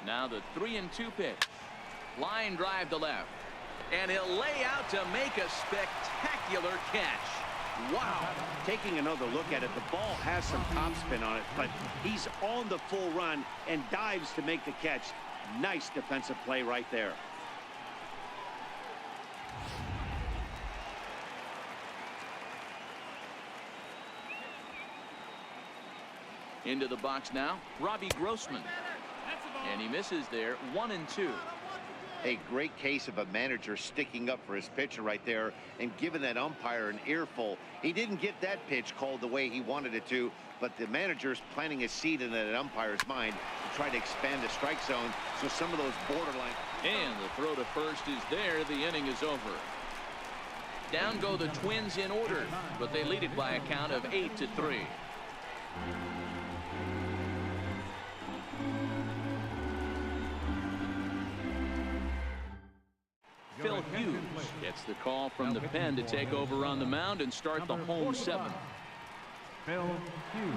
Now the 3-2 pitch. Line drive to left. And he'll lay out to make a spectacular catch. Wow. Taking another look at it, the ball has some topspin on it, but he's on the full run and dives to make the catch. Nice defensive play right there. Into the box now, Robbie Grossman. And he misses there. 1-2. A great case of a manager sticking up for his pitcher right there and giving that umpire an earful. He didn't get that pitch called the way he wanted it to, but the manager's planting a seed in that umpire's mind to try to expand the strike zone, so some of those borderline. And the throw to first is there. The inning is over. Down go the Twins in order, but they lead it by a count of 8-3. Phil Hughes gets the call from the pen to take over on the mound and start the home 7th. Phil Hughes.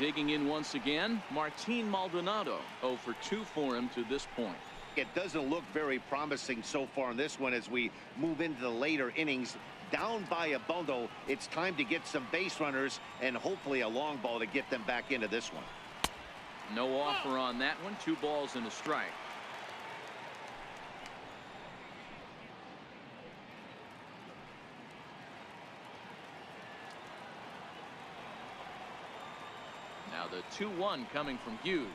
Digging in once again, Martin Maldonado. 0 for 2 for him to this point. It doesn't look very promising so far in this one as we move into the later innings. down by a bundle. It's time to get some base runners and hopefully a long ball to get them back into this one. No offer on that one. 2 balls and a strike. Now the 2-1 coming from Hughes.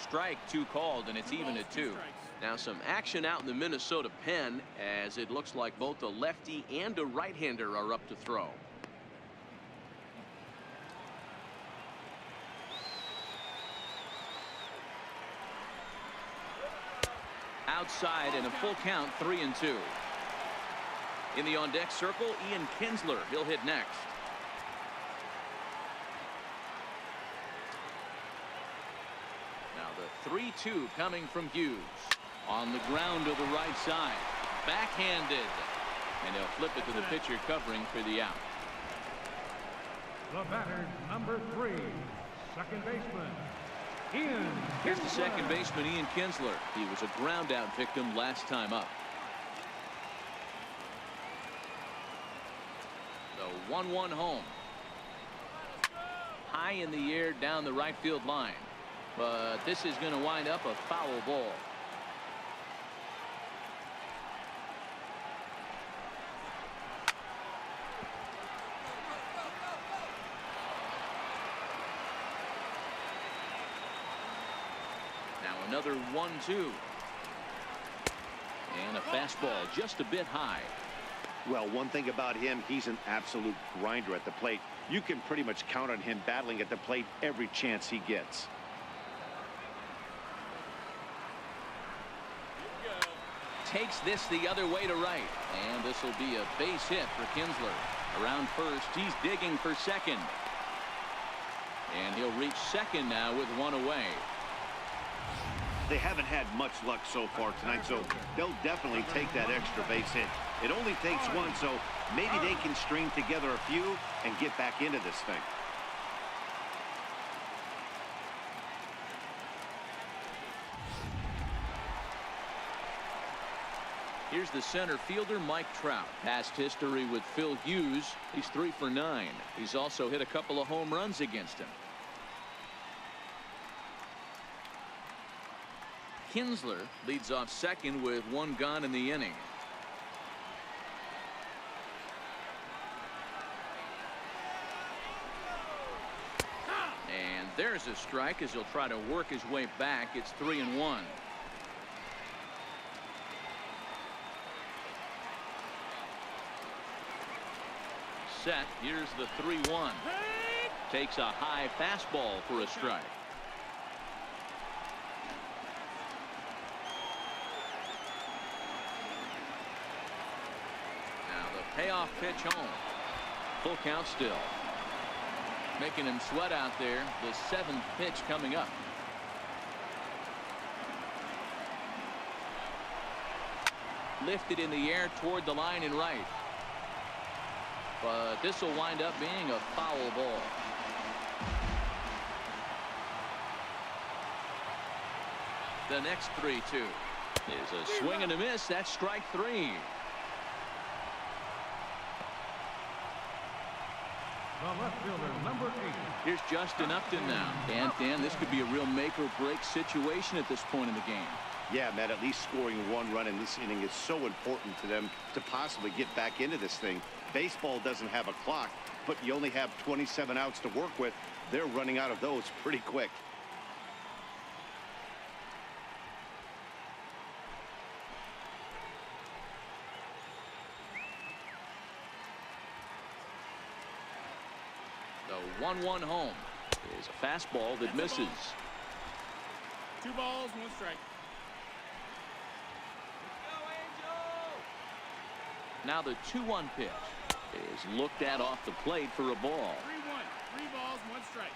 Strike 2 called, and it's even at 2. Now some action out in the Minnesota pen, as it looks like both a lefty and a right-hander are up to throw. Outside and a full count, 3-2. In the on-deck circle, Ian Kinsler. He'll hit next. Now the 3-2 coming from Hughes. On the ground to the right side. Backhanded. And they'll flip it to the pitcher covering for the out. The batter, number 3, second baseman, Ian Kinsler. Here's the second baseman, Ian Kinsler. He was a ground out victim last time up. The 1-1 home. High in the air down the right field line. But this is going to wind up a foul ball. Now another 1-2. And a fastball just a bit high. Well, one thing about him, he's an absolute grinder at the plate. You can pretty much count on him battling at the plate every chance he gets. Takes this the other way to right. And this will be a base hit for Kinsler. Around first, he's digging for second. And he'll reach second now with 1 away. They haven't had much luck so far tonight, so they'll definitely take that extra base hit. It only takes 1, so maybe they can string together a few and get back into this thing. Here's the center fielder, Mike Trout. Past history with Phil Hughes. He's 3 for 9. He's also hit a couple of home runs against him. Kinsler leads off second with 1 gone in the inning. And there's a strike as he'll try to work his way back. It's 3-1. Set. Here's the 3-1. Takes a high fastball for a strike. Now the payoff pitch home. Full count still. Making him sweat out there. The 7th pitch coming up. Lifted in the air toward the line and right. But this will wind up being a foul ball. The next 3-2 is a swing and a miss. That's strike 3. The left fielder, number 8. Here's Justin Upton now. And Dan, this could be a real make or break situation at this point in the game. Yeah, Matt, at least scoring 1 run in this inning is so important to them to possibly get back into this thing. Baseball doesn't have a clock, but you only have 27 outs to work with. They're running out of those pretty quick. The 1-1 home is a fastball that misses. 2 balls, 1 strike. Now the 2-1 pitch is looked at off the plate for a ball. 3-1. 3 balls, 1 strike.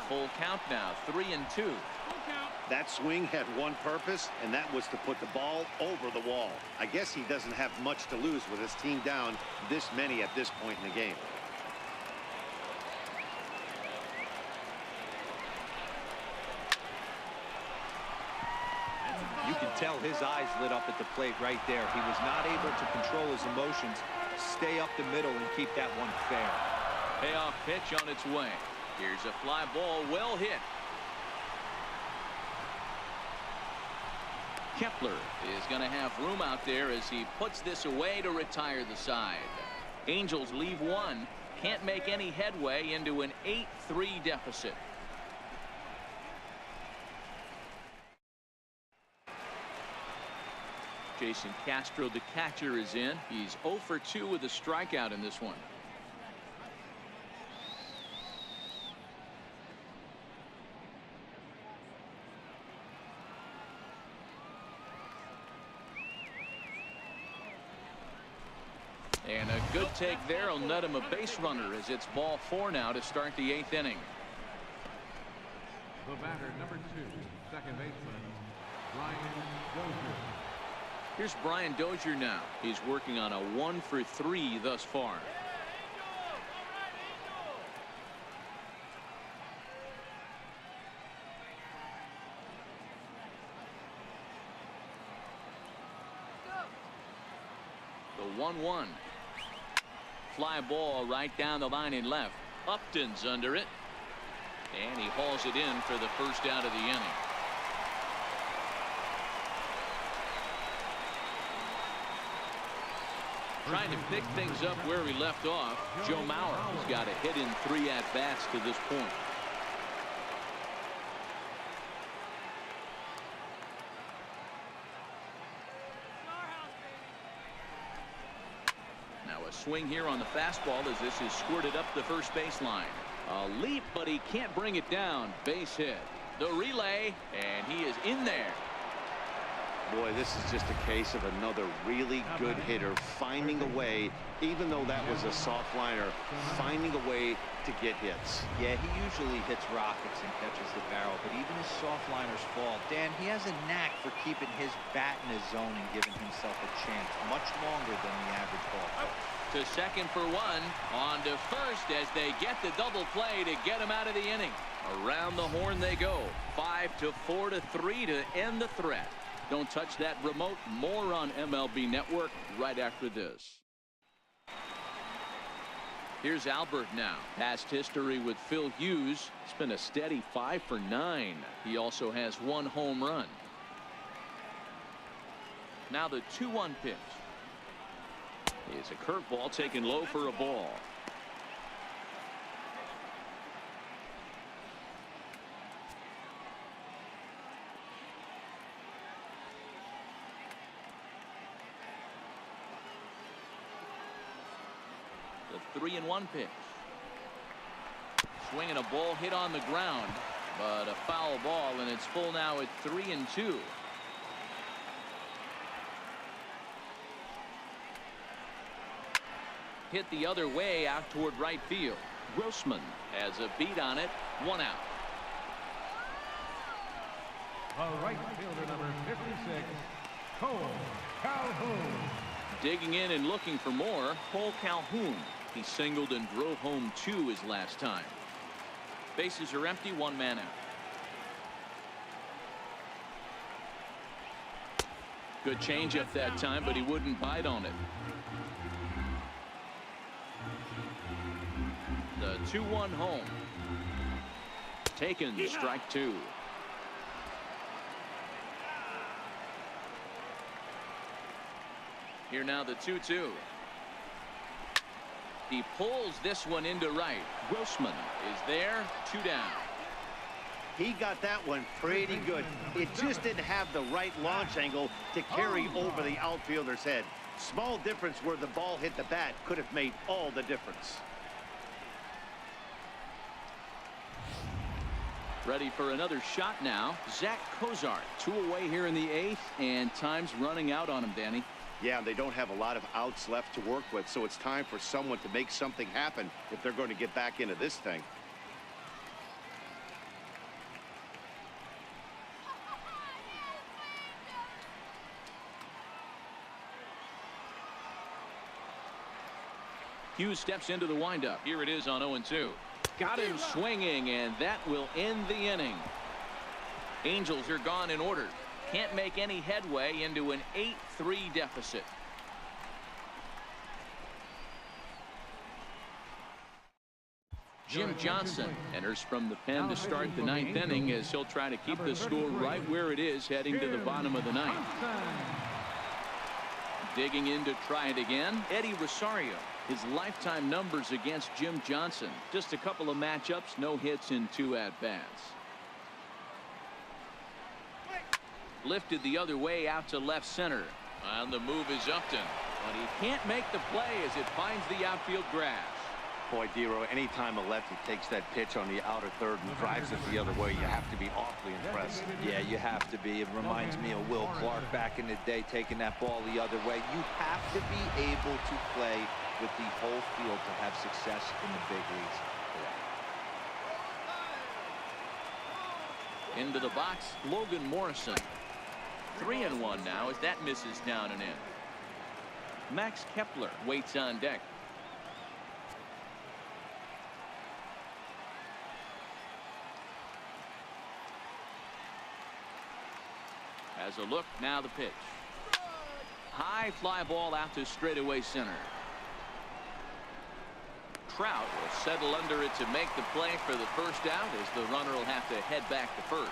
Full count now, 3-2. Full count. That swing had one purpose, and that was to put the ball over the wall. I guess he doesn't have much to lose with his team down this many at this point in the game. You can tell his eyes lit up at the plate right there. He was not able to control his emotions, stay up the middle, and keep that one fair. Payoff pitch on its way. Here's a fly ball, well hit. Kepler is going to have room out there as he puts this away to retire the side. Angels leave one, can't make any headway into an 8-3 deficit. Jason Castro, the catcher, is in. He's 0 for 2 with a strikeout in this one. And a good take there will net him a base runner as it's ball 4 now to start the 8th inning. The batter, number 2, second baseman, Brian Dozier. Here's Brian Dozier now. He's working on a 1 for 3 thus far. The 1-1. Fly ball right down the line in left. Upton's under it. And he hauls it in for the first out of the inning. Trying to pick things up where we left off. Joe Mauer has got a hit in 3 at-bats to this point. Now a swing here on the fastball as this is squirted up the first baseline. A leap, but he can't bring it down. Base hit. The relay, and he is in there. Boy, this is just a case of another really good hitter finding a way, even though that was a soft liner, finding a way to get hits. Yeah, he usually hits rockets and catches the barrel, but even his soft liners fall. Dan, he has a knack for keeping his bat in his zone and giving himself a chance much longer than the average ball player. To second for 1, on to first as they get the double play to get him out of the inning. Around the horn they go. 5-4 to 3 to end the threat. Don't touch that remote. More on MLB Network right after this. Here's Albert now. Past history with Phil Hughes. It's been a steady 5 for 9. He also has 1 home run. Now the 2-1 pitch. It's a curveball taken low for a ball. The 3-1 pitch. Swinging a ball hit on the ground, but a foul ball, and it's full now at 3-2. Hit the other way out toward right field. Grossman has a beat on it. 1 out. The right fielder, number 56, Cole Calhoun. Digging in and looking for more, Cole Calhoun. He singled and drove home 2 his last time. Bases are empty, 1 man out. Good changeup that time, but he wouldn't bite on it. The 2-1 home. Taken, strike 2. Here now the 2-2. He pulls this one into right. Grossman is there. 2 down. He got that one pretty good. It just didn't have the right launch angle to carry over the outfielder's head. Small difference where the ball hit the bat could have made all the difference. Ready for another shot now. Zach Cozart, 2 away here in the 8th, and time's running out on him, Danny. Yeah, they don't have a lot of outs left to work with, so it's time for someone to make something happen if they're going to get back into this thing. Hughes steps into the windup. Here it is on 0-2. Got him swinging, and that will end the inning. Angels are gone in order. Can't make any headway into an 8-3 deficit. Jim Johnson enters from the pen to start the ninth inning as he'll try to keep the score right where it is heading to the bottom of the ninth. Digging in to try it again, Eddie Rosario. His lifetime numbers against Jim Johnson. Just a couple of matchups, no hits in 2 at-bats. Lifted the other way out to left center. And the move is Upton. But he can't make the play as it finds the outfield grass. Boy, Dero, anytime a lefty takes that pitch on the outer third and drives it the other way, you have to be awfully impressed. Yeah, you have to be. It reminds me of Will Clark back in the day taking that ball the other way. You have to be able to play with the whole field to have success in the big leagues. Into the box, Logan Morrison. 3-1 now as that misses down and in. Max Kepler waits on deck. Has a look, now the pitch. High fly ball out to straightaway center. Trout will settle under it to make the play for the first out as the runner will have to head back to first.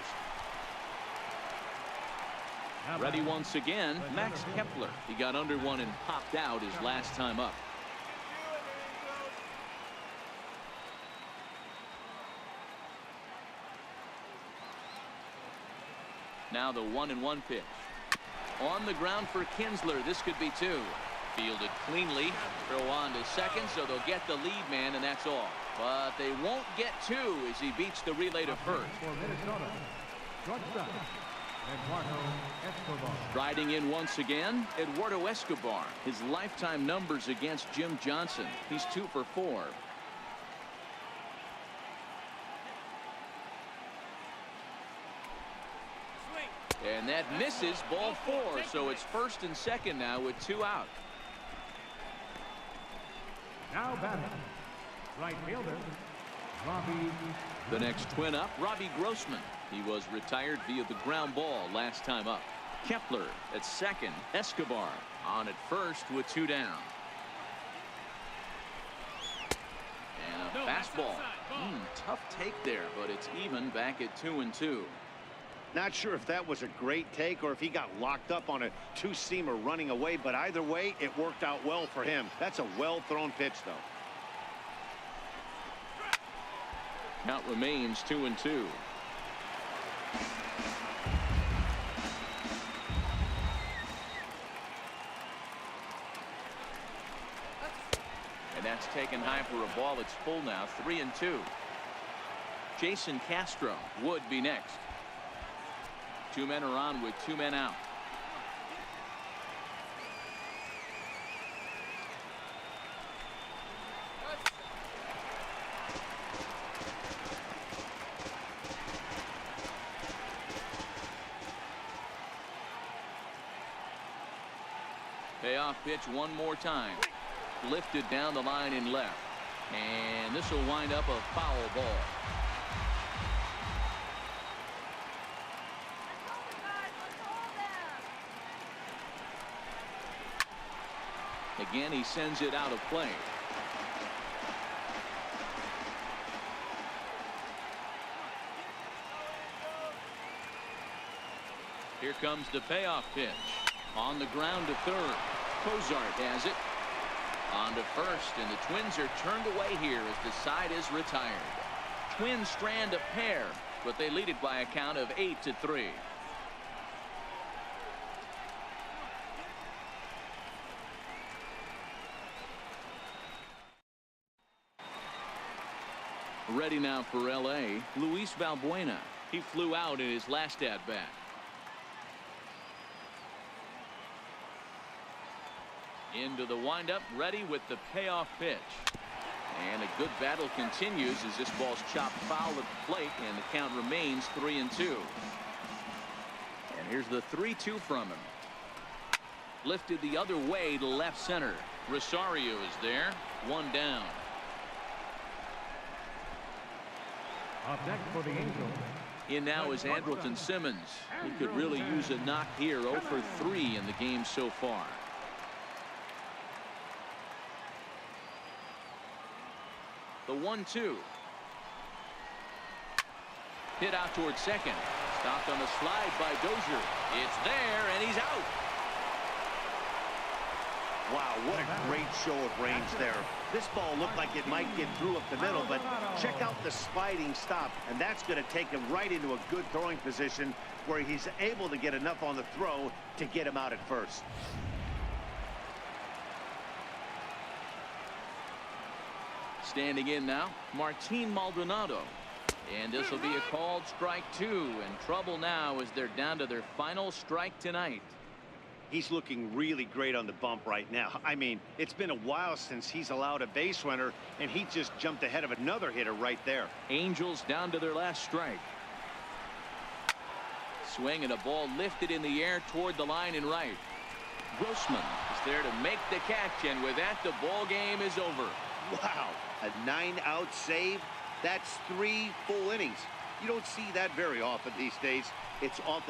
Ready once again, Max Kepler. He got under one and popped out his last time up. Now the 1-1 pitch. On the ground for Kinsler. This could be 2. Fielded cleanly. Throw on to second, so they'll get the lead man, and that's all. But they won't get 2 as he beats the relay to first. For Minnesota, shortstop, Eduardo Escobar. Striding in once again, Eduardo Escobar. His lifetime numbers against Jim Johnson. He's 2 for 4. And that misses, ball 4, so it's first and second now with 2 out. Now batting, right fielder, Robbie. The next twin up, Robbie Grossman. He was retired via the ground ball last time up. Kepler at second, Escobar on at first with 2 down. And a fastball. Tough take there, but it's even back at 2-2. Not sure if that was a great take or if he got locked up on a 2-seamer running away, but either way, it worked out well for him. That's a well-thrown pitch, though. Count remains 2-2. And that's taken high for a ball. It's full now, 3-2. Jason Castro would be next. 2 men are on with 2 men out. Payoff pitch one more time. Lifted down the line in left. And this will wind up a foul ball. Again, he sends it out of play. Here comes the payoff pitch. On the ground to third. Cozart has it. On to first, and the Twins are turned away here as the side is retired. Twins strand a pair, but they lead it by a count of 8-3. Ready now for L.A., Luis Valbuena. He flew out in his last at-bat. Into the windup, ready with the payoff pitch. And a good battle continues as this ball's chopped foul at the plate, and the count remains 3-2. And here's the 3-2 from him. Lifted the other way to left center. Rosario is there. One down. Up next for the Angels. In now is Andrelton Simmons. He could really use a knock here. 0 for 3 in the game so far. The 1-2. Hit out towards second. Stopped on the slide by Dozier. It's there, and he's out. Wow, what a great show of range there. This ball looked like it might get through up the middle, but check out the sliding stop, and that's going to take him right into a good throwing position where he's able to get enough on the throw to get him out at first. Standing in now, Martin Maldonado. And this will be a called strike 2. And trouble now as they're down to their final strike tonight. He's looking really great on the bump right now. I mean, it's been a while since he's allowed a base runner, and he just jumped ahead of another hitter right there. Angels down to their last strike. Swing and a ball lifted in the air toward the line and right. Grossman is there to make the catch, and with that, the ball game is over. Wow, a 9-out save. That's 3 full innings. You don't see that very often these days. It's awful.